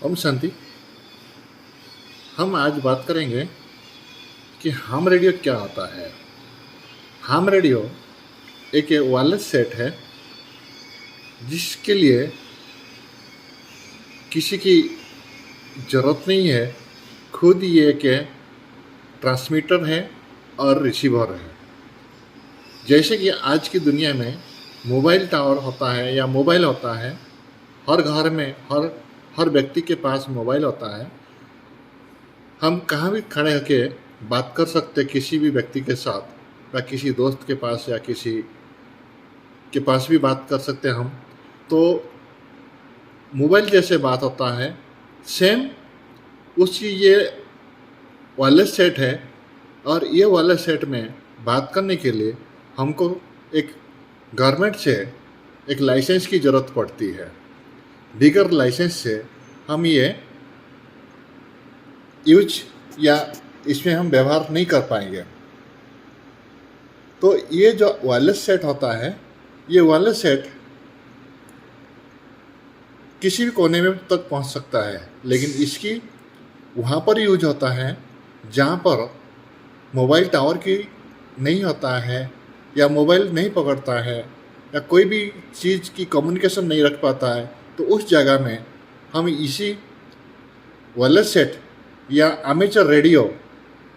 ओम शांति। हम आज बात करेंगे कि हाम रेडियो क्या होता है। हाम रेडियो एक वायरलेस सेट है जिसके लिए किसी की ज़रूरत नहीं है। खुद ये एक ट्रांसमीटर है और रिसीवर है। जैसे कि आज की दुनिया में मोबाइल टावर होता है या मोबाइल होता है, हर घर में हर व्यक्ति के पास मोबाइल होता है। हम कहाँ भी खड़े होकर बात कर सकते किसी भी व्यक्ति के साथ, या किसी दोस्त के पास या किसी के पास भी बात कर सकते हम। तो मोबाइल जैसे बात होता है, सेम उसी ये वायरलेस सेट है। और ये वायरलेस सेट में बात करने के लिए हमको एक गवर्नमेंट से एक लाइसेंस की ज़रूरत पड़ती है। बिगर लाइसेंस से हम ये यूज या इसमें हम व्यवहार नहीं कर पाएंगे। तो ये जो वायरलेस सेट होता है, ये वायरलेस सेट किसी भी कोने में तक पहुंच सकता है, लेकिन इसकी वहाँ पर यूज होता है जहाँ पर मोबाइल टावर की नहीं होता है, या मोबाइल नहीं पकड़ता है, या कोई भी चीज़ की कम्युनिकेशन नहीं रख पाता है। तो उस जगह में हम इसी वायरलेस सेट या अमेचर रेडियो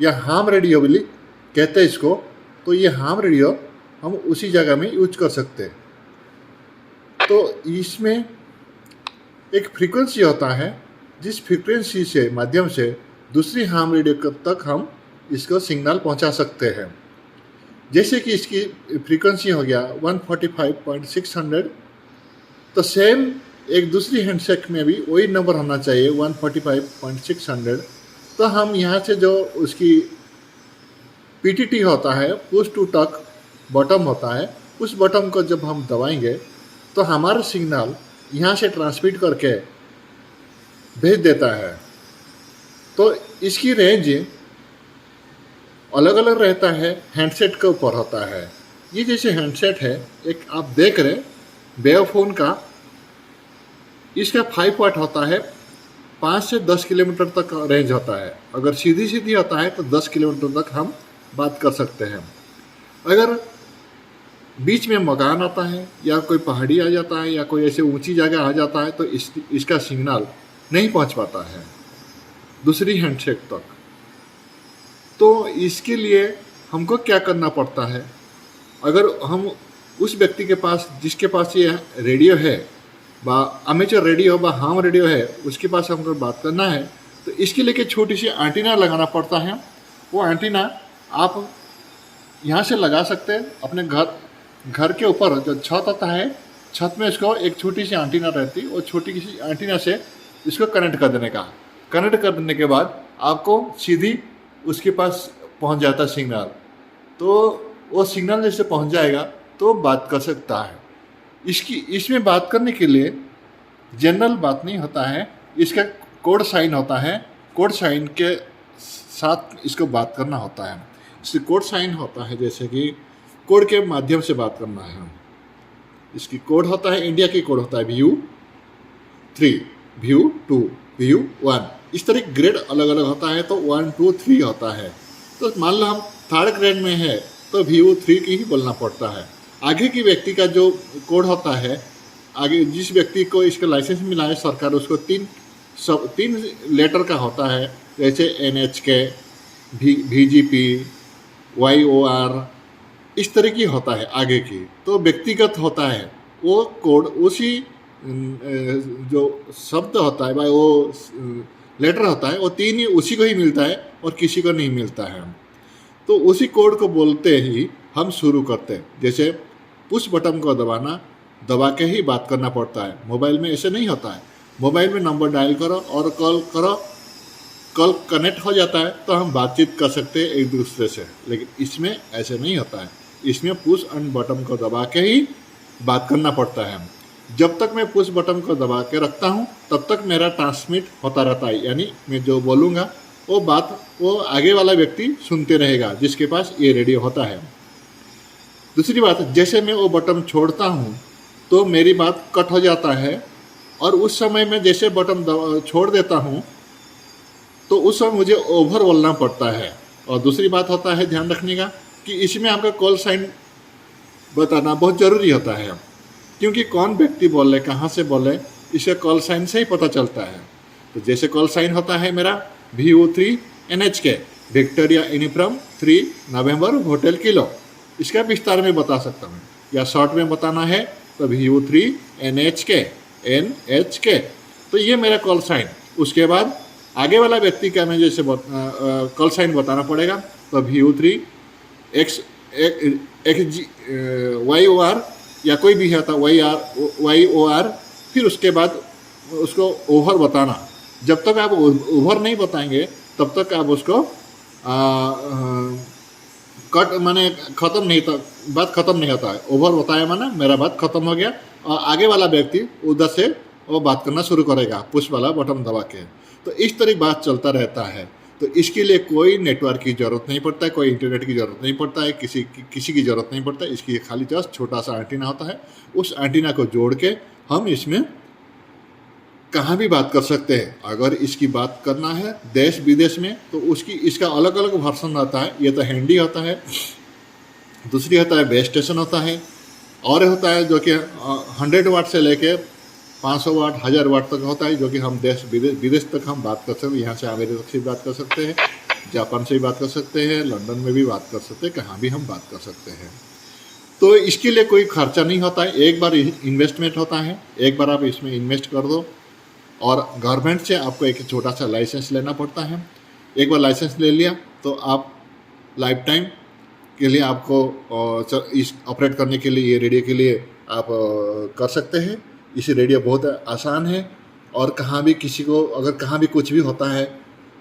या हाम रेडियो भी कहते हैं इसको, तो ये हाम रेडियो हम उसी जगह में यूज कर सकते हैं। तो इसमें एक फ्रीक्वेंसी होता है, जिस फ्रीक्वेंसी से माध्यम से दूसरी हाम रेडियो तक हम इसको सिग्नल पहुंचा सकते हैं। जैसे कि इसकी फ्रीक्वेंसी हो गया 145.600, तो सेम एक दूसरी हैंडसेट में भी वही नंबर होना चाहिए 145.600। तो हम यहाँ से जो उसकी PTT होता है, पुश टू टॉक बटन होता है, उस बटन को जब हम दबाएंगे तो हमारा सिग्नल यहाँ से ट्रांसमिट करके भेज देता है। तो इसकी रेंज अलग अलग रहता है, हैंडसेट के ऊपर होता है। ये जैसे हैंडसेट है, एक आप देख रहे बेयोफोन का, इसका 5 वाट होता है, 5 से 10 किलोमीटर तक रेंज होता है। अगर सीधी सीधी होता है तो 10 किलोमीटर तक हम बात कर सकते हैं। अगर बीच में मकान आता है या कोई पहाड़ी आ जाता है या कोई ऐसे ऊंची जगह आ जाता है, तो इसका सिग्नल नहीं पहुंच पाता है दूसरी हैंडसेट तक। तो इसके लिए हमको क्या करना पड़ता है, अगर हम उस व्यक्ति के पास जिसके पास ये रेडियो है, बा अमेचर रेडियो बा हाम रेडियो है, उसके पास हमको बात करना है, तो इसके लिए छोटी सी एंटीना लगाना पड़ता है। वो एंटीना आप यहाँ से लगा सकते हैं अपने घर के ऊपर जो छत होता है, छत में इसको एक छोटी सी एंटीना रहती है, वो छोटी सी एंटीना से इसको कनेक्ट कर देने का। कनेक्ट कर देने के बाद आपको सीधी उसके पास पहुंच जाता है सिग्नल। तो वो सिग्नल जैसे पहुंच जाएगा तो बात कर सकता है। इसमें बात करने के लिए जनरल बात नहीं होता है, इसका कोड साइन होता है। कोड साइन के साथ इसको बात करना होता है। इसकी कोड साइन होता है, जैसे कि कोड के माध्यम से बात करना है। इसकी कोड होता है, इंडिया की कोड होता है VU3, VU2, VU1। इस तरह ग्रेड अलग अलग होता है, तो 1, 2, 3 होता है। तो मान लो हम 3rd ग्रेड में है तो VU3 की ही बोलना पड़ता है। आगे की व्यक्ति का जो कोड होता है, आगे जिस व्यक्ति को इसका लाइसेंस मिला है सरकार, उसको 3 लेटर का होता है, जैसे NHK, VGP, YOR, इस तरह की होता है आगे की। तो व्यक्तिगत होता है वो कोड, उसी जो शब्द होता है भाई, वो लेटर होता है, वो 3 ही उसी को ही मिलता है और किसी को नहीं मिलता है। तो उसी कोड को बोलते ही हम शुरू करते हैं। जैसे पुश बटन को दबा के ही बात करना पड़ता है। मोबाइल में ऐसे नहीं होता है। मोबाइल में नंबर डायल करो और कॉल करो, कॉल कनेक्ट हो जाता है तो हम बातचीत कर सकते हैं एक दूसरे से। लेकिन इसमें ऐसे नहीं होता है। इसमें पुश एंड बटन को दबा के ही बात करना पड़ता है। जब तक मैं पुश बटन को दबा के रखता हूँ तब तक मेरा ट्रांसमिट होता रहता है, यानी मैं जो बोलूँगा वो बात वो आगे वाला व्यक्ति सुनते रहेगा जिसके पास ये रेडियो होता है। दूसरी बात, जैसे मैं वो बटन छोड़ता हूँ तो मेरी बात कट हो जाता है और उस समय मैं जैसे बटन छोड़ देता हूँ तो उस समय मुझे ओवर बोलना पड़ता है। और दूसरी बात होता है ध्यान रखने का कि इसमें आपका कॉल साइन बताना बहुत ज़रूरी होता है, क्योंकि कौन व्यक्ति बोले कहाँ से बोले इसे कॉल साइन से ही पता चलता है। तो जैसे कॉल साइन होता है मेरा VO3NHK, विक्टोरिया यूनिफॉर्म 3 नवंबर होटल किलो। इसका विस्तार में बता सकता हूँ, या शॉर्ट में बताना है तो VO3NHK। तो ये मेरा कॉल साइन। उसके बाद आगे वाला व्यक्ति का मैं जैसे कॉल साइन बताना पड़ेगा, तो VO3XYOR या कोई भी है तो YOR, फिर उसके बाद उसको ओवर बताना। जब तक आप ओवर नहीं बताएंगे तब तक आप उसको कट माने ख़त्म नहीं था, बात ख़त्म नहीं होता है। ओवर बताया माना मेरा बात ख़त्म हो गया, और आगे वाला व्यक्ति उधर से वो बात करना शुरू करेगा पुश वाला बटन दबा के। तो इस तरह बात चलता रहता है। तो इसके लिए कोई नेटवर्क की ज़रूरत नहीं पड़ता है, कोई इंटरनेट की ज़रूरत नहीं पड़ता है, किसी की ज़रूरत नहीं पड़ता है। इसके लिए खाली जस्ट छोटा सा एंटीना होता है, उस एंटीना को जोड़ के हम इसमें कहाँ भी बात कर सकते हैं। अगर इसकी बात करना है देश विदेश में तो इसका अलग अलग वर्जन आता है। ये तो हैंडी होता है, दूसरी होता है बेस स्टेशन होता है, और होता है जो कि 100 वाट से लेके 500 वाट 1000 वाट तक होता है, जो कि हम देश विदेश तक हम बात कर सकते हैं। यहाँ से अमेरिका से भी बात कर सकते हैं, जापान से भी बात कर सकते हैं, लंदन में भी बात कर सकते हैं, कहाँ भी हम बात कर सकते हैं। तो इसके लिए कोई खर्चा नहीं होता है, एक बार इन्वेस्टमेंट होता है, एक बार आप इसमें इन्वेस्ट कर दो। और गवर्नमेंट से आपको एक छोटा सा लाइसेंस लेना पड़ता है। एक बार लाइसेंस ले लिया तो आप लाइफ टाइम के लिए आपको इस ऑपरेट करने के लिए, ये रेडियो के लिए आप कर सकते हैं। इस रेडियो बहुत आसान है, और कहाँ भी किसी को अगर कहाँ भी कुछ भी होता है,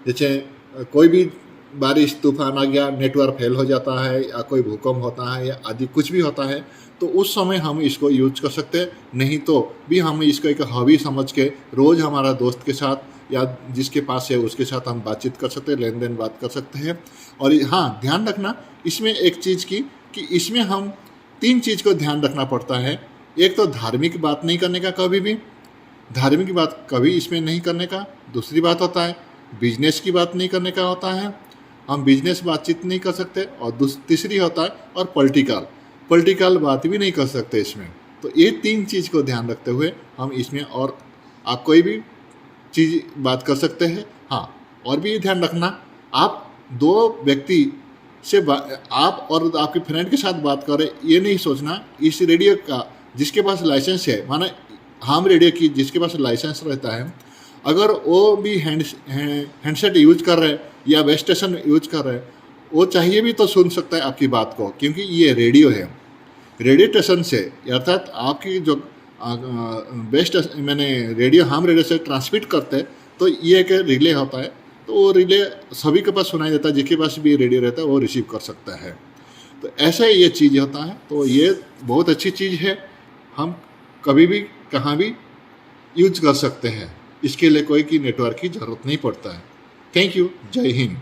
जैसे कोई भी बारिश तूफान आ गया, नेटवर्क फेल हो जाता है, या कोई भूकंप होता है, या आदि कुछ भी होता है, तो उस समय हम इसको यूज कर सकते हैं। नहीं तो भी हम इसको एक हॉबी समझ के रोज़ हमारा दोस्त के साथ या जिसके पास है उसके साथ हम बातचीत कर सकते हैं, लेन देन बात कर सकते हैं। और हाँ, ध्यान रखना इसमें एक चीज़ की कि इसमें हम 3 चीज़ को ध्यान रखना पड़ता है। एक तो धार्मिक बात नहीं करने का, कभी भी धार्मिक बात कभी इसमें नहीं करने का। दूसरी बात होता है बिजनेस की बात नहीं करने का होता है, हम बिजनेस बातचीत नहीं कर सकते। और तीसरी होता है और पॉलिटिकल बात भी नहीं कर सकते इसमें। तो ये 3 चीज़ को ध्यान रखते हुए हम इसमें, और आप कोई भी चीज़ बात कर सकते हैं। हाँ, और भी ध्यान रखना, आप 2 व्यक्ति से आप और आपके फ्रेंड के साथ बात करें, ये नहीं सोचना इस रेडियो का जिसके पास लाइसेंस है, माना हम रेडियो की जिसके पास लाइसेंस रहता है, अगर वो भी हैंडसेट यूज कर रहे हैं या बेस स्टेशन यूज कर रहे हैं, वो चाहिए भी तो सुन सकता है आपकी बात को, क्योंकि ये रेडियो है। रेडियो स्टेशन से अर्थात आपकी जो बेस्ट मैंने रेडियो हम रेडियो से ट्रांसमिट करते हैं, तो ये एक रिले होता है। तो वो रिले सभी के पास सुनाई देता है, जिसके पास भी रेडियो रहता है वो रिसीव कर सकता है। तो ऐसा ये चीज़ होता है। तो ये बहुत अच्छी चीज़ है, हम कभी भी कहाँ भी यूज कर सकते हैं। इसके लिए कोई की नेटवर्क की ज़रूरत नहीं पड़ता है। Thank you. जय हिंद।